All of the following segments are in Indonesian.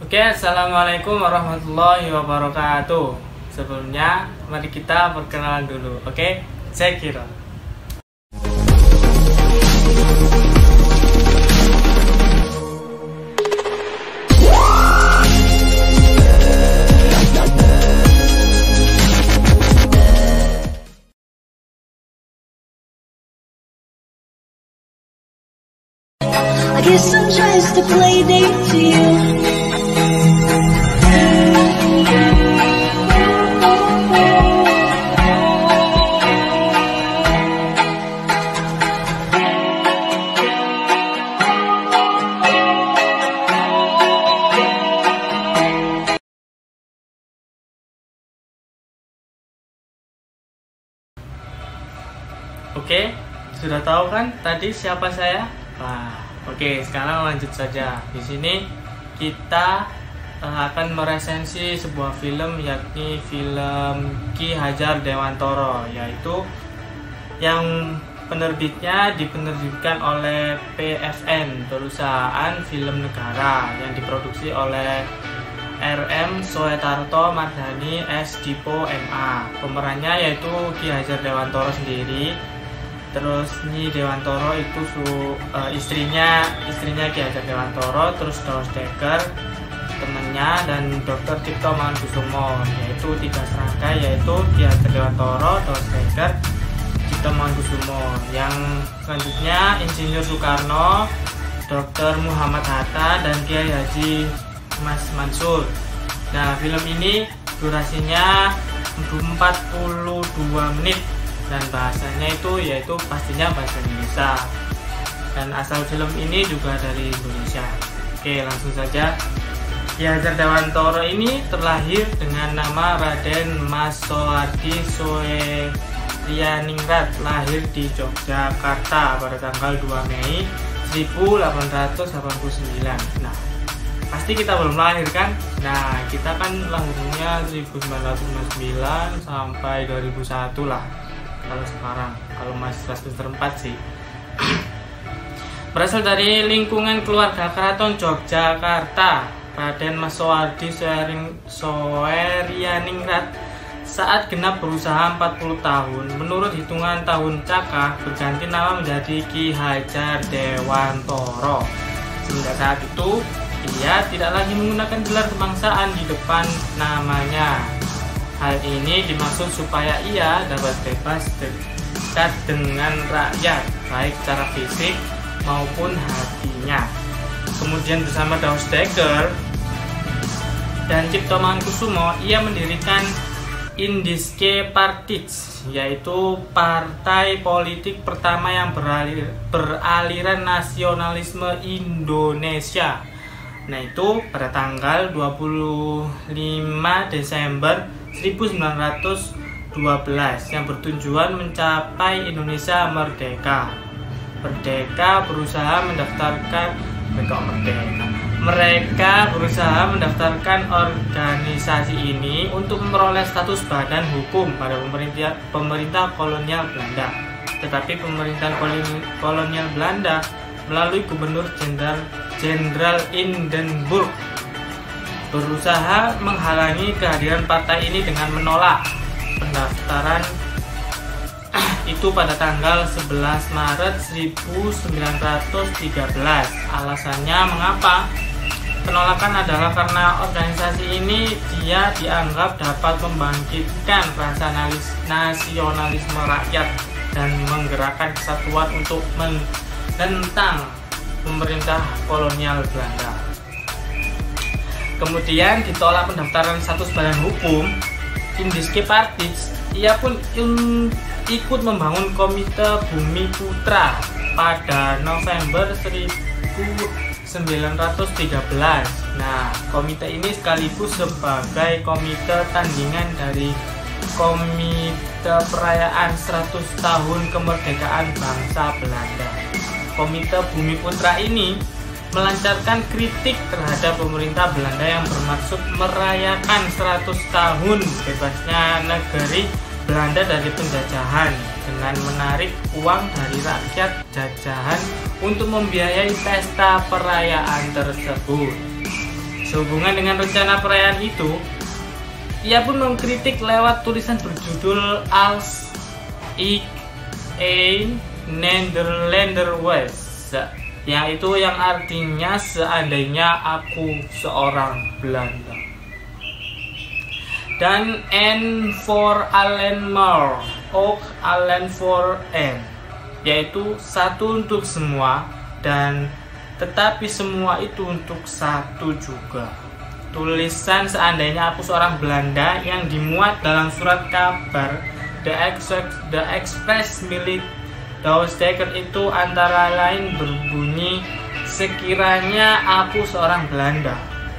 Oke, assalamualaikum warahmatullahi wabarakatuh. Sebelumnya, mari kita perkenalan dulu. Oke, saya Kira. I guess I'm just a play date to you. Oke, sudah tahu kan tadi siapa saya? Oke, sekarang lanjut saja. Di sini kita akan meresensi sebuah film, yakni film Ki Hajar Dewantara, yaitu yang penerbitnya dipenerbitkan oleh PFN, Perusahaan Film Negara, yang diproduksi oleh RM Soetarto Mardhani S. Dipo MA. Pemerannya yaitu Ki Hajar Dewantara sendiri. Terus Nyi Dewantara itu istrinya Ki Hajar Dewantara, terus Daos Dekker temennya, dan Dr. Cipto Mangunkusumo, yaitu tiga serangkai, yaitu Ki Hajar Dewantara, Daos Dekker, Cipto Mangunkusumo. Yang selanjutnya Insinyur Soekarno, Dr. Muhammad Hatta, dan Kiai Haji Mas Mansur. Nah, film ini durasinya 42 menit dan bahasanya itu yaitu pastinya bahasa Indonesia, dan asal film ini juga dari Indonesia. Oke, langsung saja. Ki Hajar Dewantara ini terlahir dengan nama Raden Mas Soehardi Soeryaningrat, lahir di Yogyakarta pada tanggal 2 Mei 1889. Nah, pasti kita belum lahir kan? Nah, kita kan lahirnya 1999 sampai 2001 lah. Kalau sekarang, kalau masih semester 4 sih. Berasal dari lingkungan keluarga keraton Yogyakarta, Raden Mas Soehardi Soeryaningrat saat genap berusaha 40 tahun, menurut hitungan tahun Caka, berganti nama menjadi Ki Hajar Dewantara. Sejak saat itu, ia tidak lagi menggunakan gelar kebangsaan di depan namanya. Hal ini dimaksud supaya ia dapat bebas dekat dengan rakyat, baik secara fisik maupun hatinya. Kemudian bersama Daos Dekker dan Cipto Mangunkusumo, ia mendirikan Indiske Partij, yaitu partai politik pertama yang beraliran nasionalisme Indonesia. Nah, itu pada tanggal 25 Desember 1912 yang bertujuan mencapai Indonesia merdeka. Mereka berusaha mendaftarkan organisasi ini untuk memperoleh status badan hukum pada pemerintah kolonial Belanda. Tetapi pemerintahan kolonial Belanda melalui Gubernur Jenderal Hindenburg berusaha menghalangi kehadiran partai ini dengan menolak pendaftaran itu pada tanggal 11 Maret 1913. Alasannya mengapa? Penolakan adalah karena organisasi ini dia dianggap dapat membangkitkan rasa nasionalisme rakyat dan menggerakkan kesatuan untuk menentang pemerintah kolonial Belanda. Kemudian ditolak pendaftaran status badan hukum, Indiske Partij, ia pun ikut membangun Komite Bumi Putra pada November 1913. Nah, komite ini sekaligus sebagai komite tandingan dari Komite Perayaan 100 Tahun Kemerdekaan Bangsa Belanda. Komite Bumi Putra ini melancarkan kritik terhadap pemerintah Belanda yang bermaksud merayakan 100 tahun bebasnya negeri Belanda dari penjajahan dengan menarik uang dari rakyat jajahan untuk membiayai pesta perayaan tersebut. Sehubungan dengan rencana perayaan itu, ia pun mengkritik lewat tulisan berjudul Als ik een Nederlander was, yaitu yang artinya seandainya aku seorang Belanda. Dan N for Allenmar, ook Allen for N, yaitu satu untuk semua dan tetapi semua itu untuk satu juga. Tulisan seandainya aku seorang Belanda yang dimuat dalam surat kabar The Express milik Douwe Dekker itu antara lain berbunyi, sekiranya aku seorang Belanda,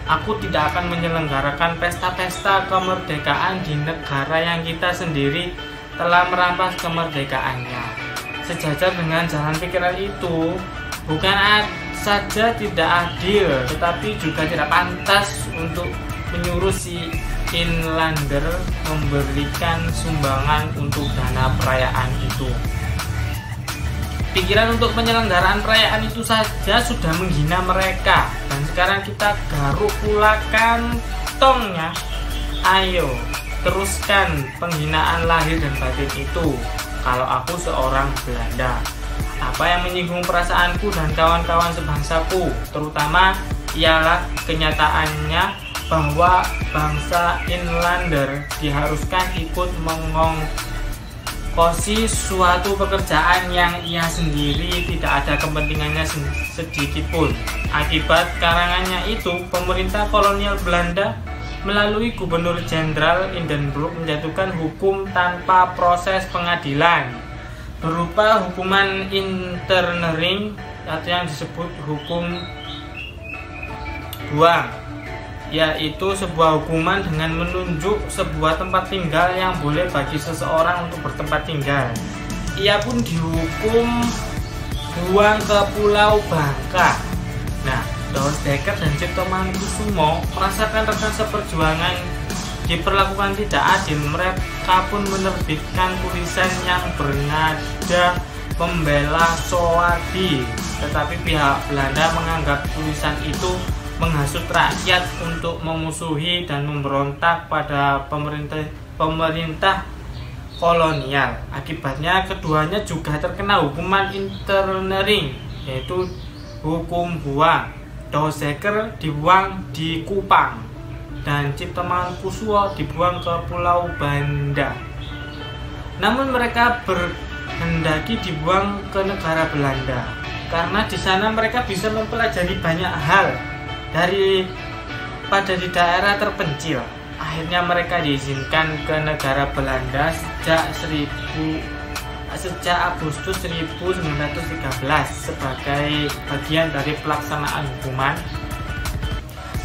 aku tidak akan menyelenggarakan pesta-pesta kemerdekaan di negara yang kita sendiri telah merampas kemerdekaannya. Sejajar dengan jalan pikiran itu, bukan saja tidak adil, tetapi juga tidak pantas untuk menyuruh si Inlander memberikan sumbangan untuk dana perayaan itu. Pikiran untuk penyelenggaraan perayaan itu saja sudah menghina mereka, dan sekarang kita garuk pula kantongnya. Ayo, teruskan penghinaan lahir dan batin itu. Kalau aku seorang Belanda, apa yang menyinggung perasaanku dan kawan-kawan sebangsaku, terutama ialah kenyataannya bahwa bangsa Inlander diharuskan ikut mengongkosi suatu pekerjaan yang ia sendiri tidak ada kepentingannya sedikit pun. Akibat karangannya itu, pemerintah kolonial Belanda melalui Gubernur Jenderal Hindenburg menjatuhkan hukum tanpa proses pengadilan berupa hukuman internering atau yang disebut hukum buang, yaitu sebuah hukuman dengan menunjuk sebuah tempat tinggal yang boleh bagi seseorang untuk bertempat tinggal. Ia pun dihukum buang ke Pulau Bangka. Nah, Douwe Dekker dan Cipto Mangunkusumo merasakan rekan seperjuangan diperlakukan tidak adil. Mereka pun menerbitkan tulisan yang bernada membela Soehardi, tetapi pihak Belanda menganggap tulisan itu menghasut rakyat untuk memusuhi dan memberontak pada pemerintah kolonial. Akibatnya keduanya juga terkena hukuman internering, yaitu hukum buang. Douwe Dekker dibuang di Kupang dan Cipto Mangunkusumo dibuang ke Pulau Banda. Namun mereka berhendaki dibuang ke negara Belanda karena di sana mereka bisa mempelajari banyak hal daripada di daerah terpencil. Akhirnya mereka diizinkan ke negara Belanda sejak Agustus 1913 sebagai bagian dari pelaksanaan hukuman.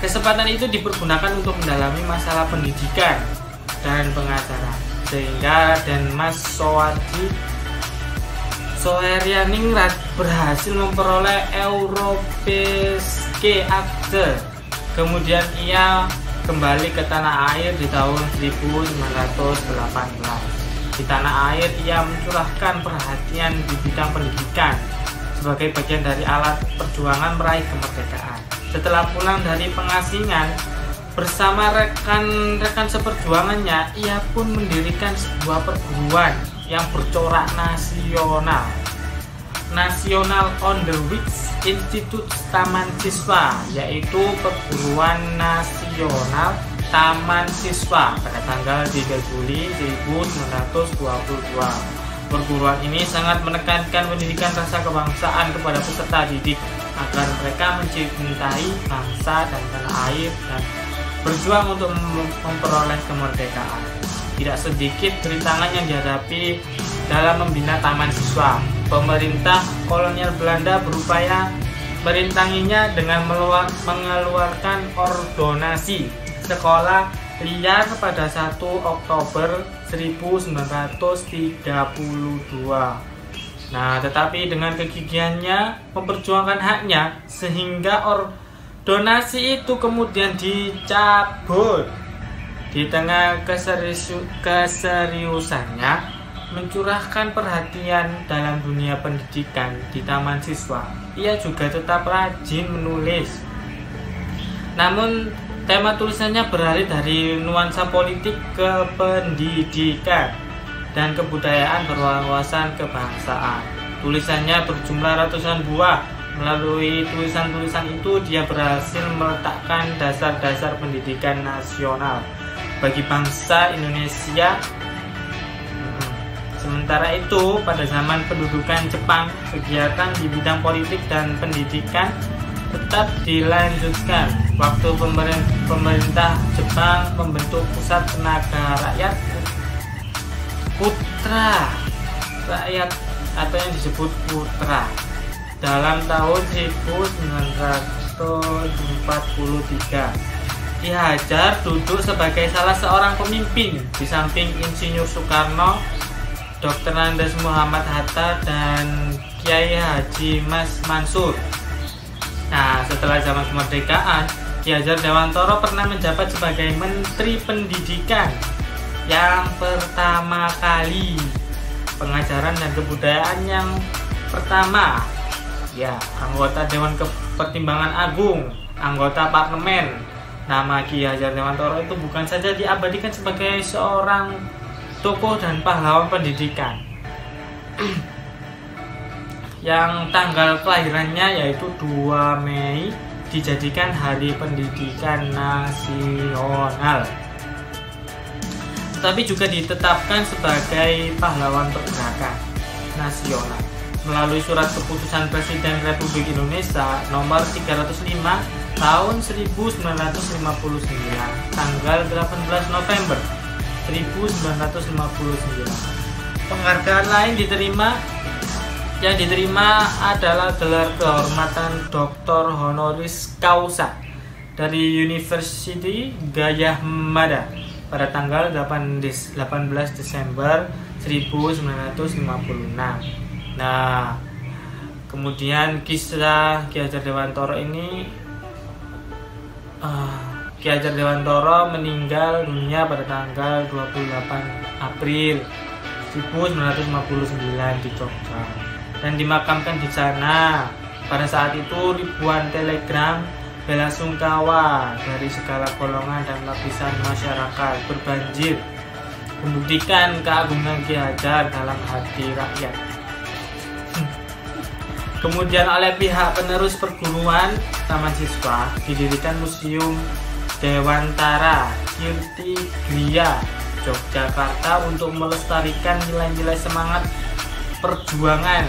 Kesempatan itu dipergunakan untuk mendalami masalah pendidikan dan pengajaran, sehingga dan Mas Soeharyaningrat berhasil memperoleh Europese Akte. Kemudian ia kembali ke tanah air di tahun 1918. Di tanah air ia mencurahkan perhatian di bidang pendidikan sebagai bagian dari alat perjuangan meraih kemerdekaan. Setelah pulang dari pengasingan bersama rekan-rekan seperjuangannya, ia pun mendirikan sebuah perguruan yang bercorak nasional Onderwijs Instituut Taman Siswa, yaitu perguruan nasional Taman Siswa pada tanggal 3 Juli 1922. Perguruan ini sangat menekankan pendidikan rasa kebangsaan kepada peserta didik agar mereka mencintai bangsa dan tanah air dan berjuang untuk memperoleh kemerdekaan. Tidak sedikit rintangan yang dihadapi dalam membina Taman Siswa. Pemerintah kolonial Belanda berupaya merintanginya dengan mengeluarkan ordonasi sekolah liar pada 1 Oktober 1932. Nah, tetapi dengan kegigihannya memperjuangkan haknya, sehingga ordonasi itu kemudian dicabut. Di tengah keseriusannya mencurahkan perhatian dalam dunia pendidikan di Taman Siswa, ia juga tetap rajin menulis. Namun tema tulisannya beralih dari nuansa politik ke pendidikan dan kebudayaan berwawasan kebangsaan. Tulisannya berjumlah ratusan buah. Melalui tulisan-tulisan itu dia berhasil meletakkan dasar-dasar pendidikan nasional bagi bangsa Indonesia. Sementara itu, pada zaman pendudukan Jepang, kegiatan di bidang politik dan pendidikan tetap dilanjutkan. Waktu pemerintah Jepang membentuk Pusat Tenaga Rakyat Putra Rakyat atau yang disebut Putra dalam tahun 1943. Ki Hajar duduk sebagai salah seorang pemimpin di samping Insinyur Soekarno, Dr. Andes Muhammad Hatta, dan Kiai Haji Mas Mansur. Nah, setelah zaman kemerdekaan, Ki Hajar Dewantara pernah menjabat sebagai Menteri Pendidikan yang pertama kali, pengajaran dan kebudayaan yang pertama, ya, anggota Dewan Pertimbangan Agung, anggota parlemen. Nama Ki Hajar Dewantara itu bukan saja diabadikan sebagai seorang tokoh dan pahlawan pendidikan yang tanggal kelahirannya yaitu 2 Mei dijadikan Hari Pendidikan Nasional, tapi juga ditetapkan sebagai pahlawan pergerakan nasional melalui surat keputusan Presiden Republik Indonesia nomor 305 tahun 1959 tanggal 18 November 1959. Penghargaan lain yang diterima adalah gelar kehormatan Dr. Honoris Causa dari University Gadjah Mada pada tanggal 18 Desember 1956. Nah, kemudian kisah Ki Hajar Dewantara ini, Ki Hajar Dewantara meninggal dunia pada tanggal 28 April 1959 di Jogja dan dimakamkan di sana. Pada saat itu ribuan telegram bela sungkawa dari segala golongan dan lapisan masyarakat berbanjir membuktikan keagungan Ki Hajar dalam hati rakyat. Kemudian oleh pihak penerus perguruan Taman Siswa didirikan Museum Dewantara Kirti Griya Yogyakarta untuk melestarikan nilai-nilai semangat perjuangan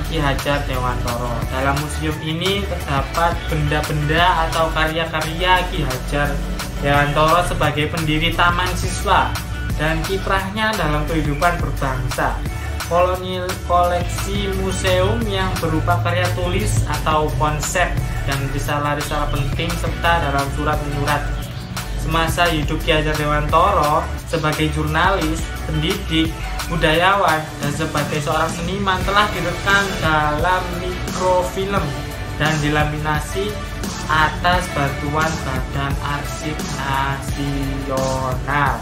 Ki Hajar Dewantara. Dalam museum ini terdapat benda-benda atau karya-karya Ki Hajar Dewantara sebagai pendiri Taman Siswa dan kiprahnya dalam kehidupan berbangsa. Koleksi museum yang berupa karya tulis atau konsep dan risalah-risalah penting serta dalam surat-menyurat semasa hidup Ki Hajar Dewantara sebagai jurnalis, pendidik, budayawan, dan sebagai seorang seniman telah direkam dalam mikrofilm dan dilaminasi atas bantuan Badan Arsip Nasional.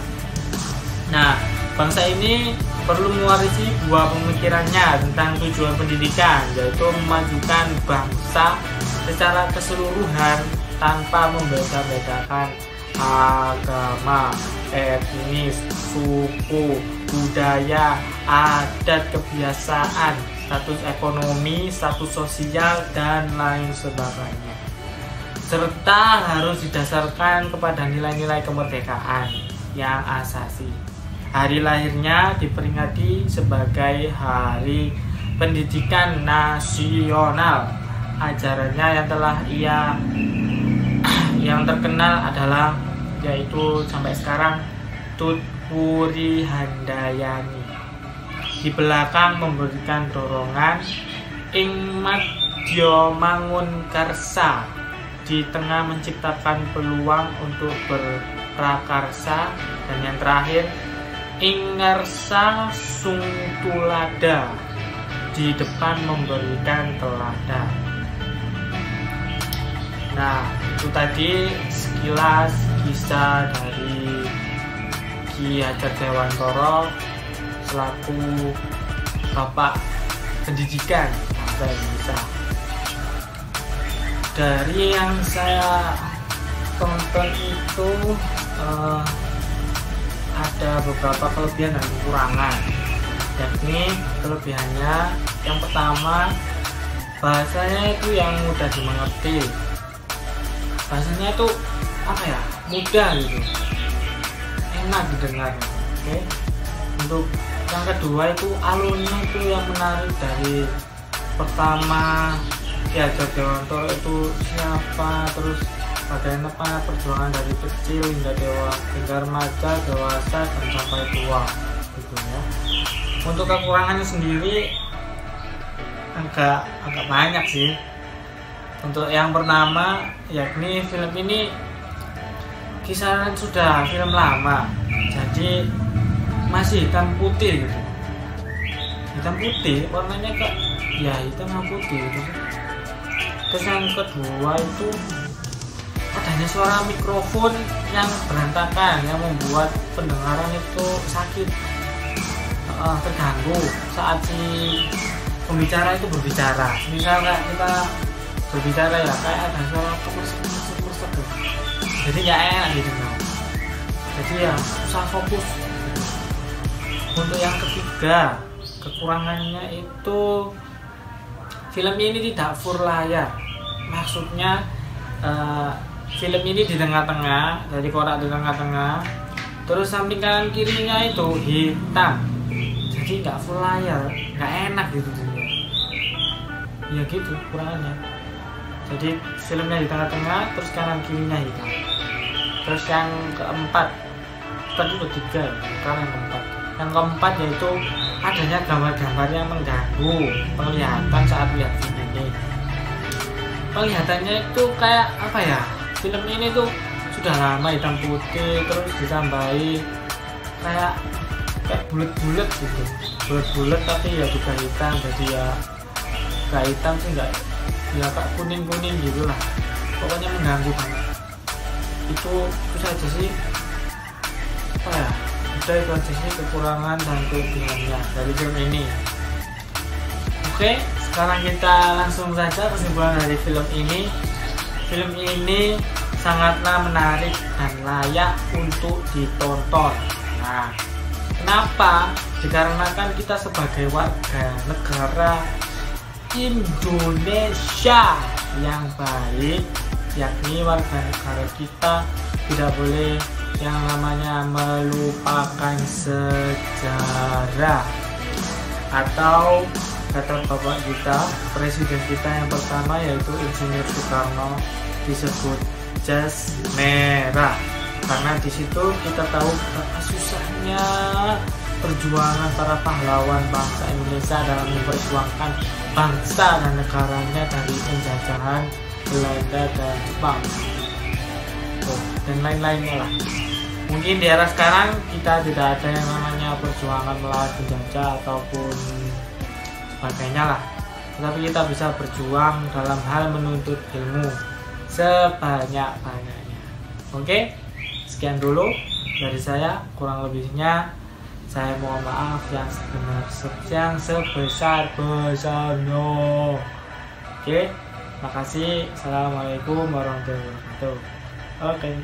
Nah, bangsa ini perlu mewarisi dua pemikirannya tentang tujuan pendidikan, yaitu memajukan bangsa secara keseluruhan tanpa membeda-bedakan agama, etnis, suku, budaya, adat, kebiasaan, status ekonomi, status sosial, dan lain sebagainya, serta harus didasarkan kepada nilai-nilai kemerdekaan yang asasi. Hari lahirnya diperingati sebagai Hari Pendidikan Nasional. Ajarannya yang terkenal adalah yaitu sampai sekarang Tut Puri Handayani. Di belakang memberikan dorongan ing madya mangun karsa, di tengah menciptakan peluang untuk berprakarsa, dan yang terakhir ingarsa sungtulada, di depan memberikan teladan. Nah, itu tadi sekilas kisah dari Ki Hajar Dewantara selaku Bapak Pendidikan bangsa Indonesia. dari yang saya tonton itu ada beberapa kelebihan dan kekurangan. Yakni kelebihannya yang pertama, bahasanya itu yang mudah dimengerti. Bahasanya itu apa ya, mudah gitu, enak didengar. Oke. Untuk yang kedua itu alurnya itu yang menarik. Dari pertama ya Jogjawanto itu siapa, terus bagaimana perjuangan dari kecil hingga remaja, dewasa dan sampai tua gitu ya. Untuk kekurangannya sendiri agak banyak sih. Untuk yang pertama, yakni film ini kisaran sudah film lama, jadi masih hitam putih gitu. Hitam putih, warnanya kok ya hitam putih gitu. Terus yang kedua itu adanya suara mikrofon yang berantakan, yang membuat pendengaran itu sakit, terganggu saat si pembicara itu berbicara. Misalnya kita berbicara ya kayak ada suara kemersek gitu. Jadi ya enak gitu, jadi ya susah fokus. Untuk yang ketiga, kekurangannya itu film ini tidak full layar. Maksudnya film ini di tengah-tengah, dari korak di tengah-tengah, terus samping kanan kirinya itu hitam, jadi nggak full layar, nggak enak gitu ya gitu kekurangannya. Jadi filmnya di tengah-tengah, terus kanan kirinya hitam. Terus yang keempat, tadi udah tiga ya, sekarang yang keempat. Yang keempat yaitu adanya gambar-gambar yang mengganggu penglihatan saat lihat film ini. Penglihatannya itu kayak apa ya, film ini tuh sudah lama hitam putih, terus ditambahi kayak bulat-bulat gitu, bulat-bulat tapi ya juga hitam. Jadi ya gak hitam sih, nggak ya kayak kuning-kuning gitu lah, pokoknya mengganggu banget. Itu saja sih, apa ya, udah itu aja sih kekurangan dan kelebihannya dari film ini. Oke, sekarang kita langsung saja kesimpulan dari film ini. Film ini sangatlah menarik dan layak untuk ditonton. Nah, kenapa? Dikarenakan kita sebagai warga negara Indonesia yang baik, yakni warga negara kita tidak boleh yang namanya melupakan sejarah, atau kata bapak kita, presiden kita yang pertama yaitu Insinyur Soekarno disebut jas merah, karena di situ kita tahu betapa susahnya perjuangan para pahlawan bangsa Indonesia dalam memperjuangkan bangsa dan negaranya dari penjajahan Belanda dan Jepang, dan lain-lainnya lah. Mungkin di era sekarang kita tidak ada yang namanya perjuangan melawan penjajah ataupun sebagainya lah, tetapi kita bisa berjuang dalam hal menuntut ilmu sebanyak-banyaknya. Oke, sekian dulu dari saya, kurang lebihnya saya mohon maaf yang sebesar-besarnya. Oke, makasih. Assalamualaikum warahmatullahi wabarakatuh. Oke.